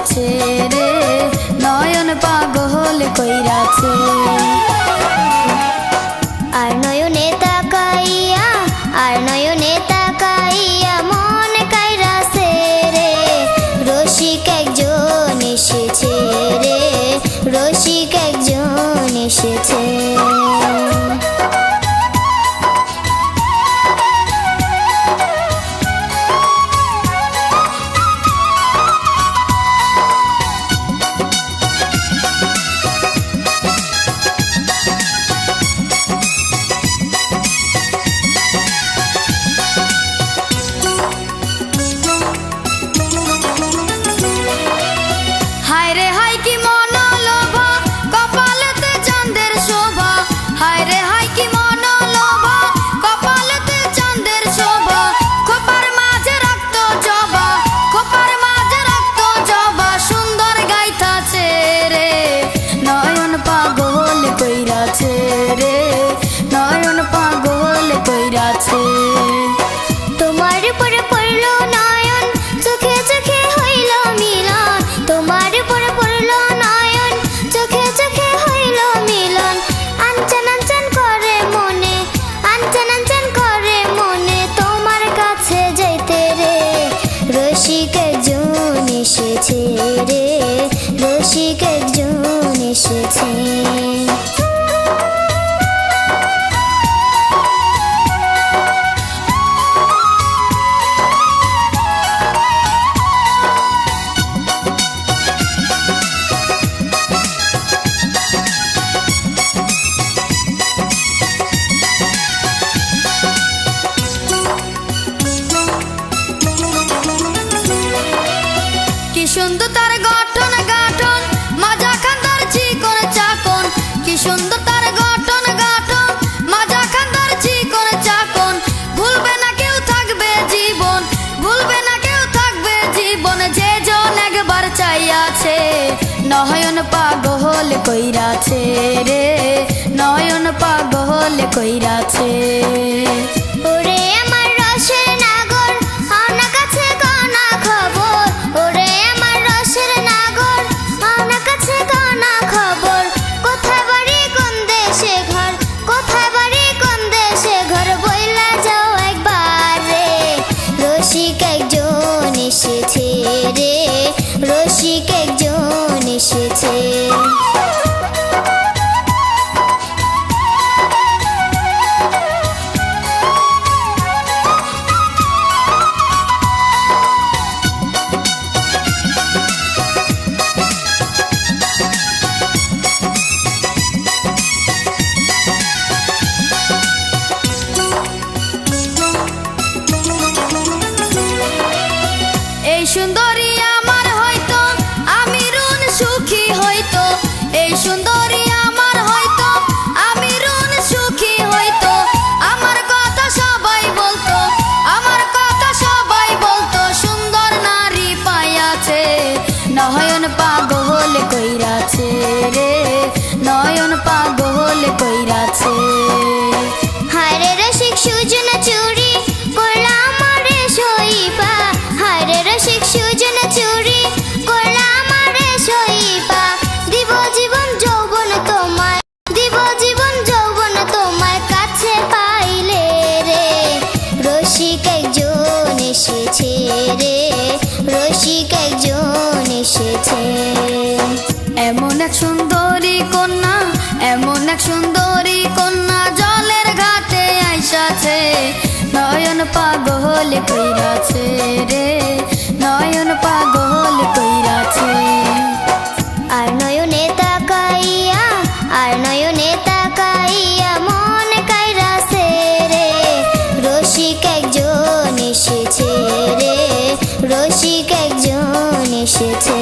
কইরাছে রে, নয়ন পাগল কইরাছে। আর নয়নে তাকাইয়া, আর নয়নে তাকাইয়া মন কাইরাছে রে, রসিক একজন এসেছে রে, রসিক একজন এসেছে। হায় রে হায় কি মনোলোভা, কপালেতে চাঁদের শোভা। হায় রে হায় কি মনোলোভা, কপালেতে চাঁদের শোভা। খোপার মাঝে রক্ত জবা, খোপার মাঝে রক্ত জবা, সুন্দর গাইতাছে রে, নয়ন পাগল কইরাছে রে, নয়ন পাগল কইরাছে। তোমার উপরে পড়লো নয়ন, চোখে চোখে হইল মিলন, তোমার উপরে পড়লো নয়ন, চোখে চোখে হইল মিলন। আনচান আনচান করে মনে, আনচান আনচান করে মনে, তোমার কাছে যাইতে রে, রসিক একজন এসেছে রে, রসিক একজন এসেছে। কি সুন্দর তার গঠন গাঠন, মাজা খান্দার চিকন চাকন। কি সুন্দর তার গঠন গাঠন, মাজা খান্দার চিকন চাকন। ভুলবে না কেউ থাকবে জীবন, ভুলবে না কেউ থাকবে জীবন, যে জন একবার চাইয়াছে, নয়ন পাগল কইরাছে রে, নয়ন পাগল কইরাছে। ওরে আমার রসের নাগর, আনা কাছে কানা খবর, ওরে আমার রসের নাগর, আনা কাছে কানা খবর। কোথায় বাড়ি কোন দেশে ঘর, কোথায় বাড়ি কোন দেশে ঘর, বইলা যাও একবার রে, রসিক একজন এসেছে রে, রসিক একজন এসেছে। এই সুন্দরী আমার হয়তো, আমি রুন সুখী হইতো। এই সুন্দরী আমার হয়তো, আমি রুন সুখী হইতো। আমার কথা সবাই বলতো, আমার কথা সবাই বলতো, সুন্দর নারী পাইয়াছে, নয়ন পাগল কইরাছে রে, নয়ন পাগল কইরাছে। হায় রে রসিক সুজন চুরি করলা আমারে সইপা, হায় রে রসিক সুজন চুরি করলা আমারে সইপা। দিব জীবন যৌবন তোমায়, দিব জীবন যৌবন তোমায়, কাছে পাইলে রে, রসিক একজন এসেছে রে, রসিক একজন এসেছে। এমন এক সুন্দরী কন্যা, এমন এক সুন্দরী কন্যা, জলের ঘাটে আইসাছে, নয়ন পাগল কইরাছে রে, নয়ন পাগল কইরাছে। আর নয়নে তাকাইয়া, আর নয়নে তাকাইয়া মন কাইরাছে রে, রসিক একজন এসেছে রে, রসিক একজন এসেছে।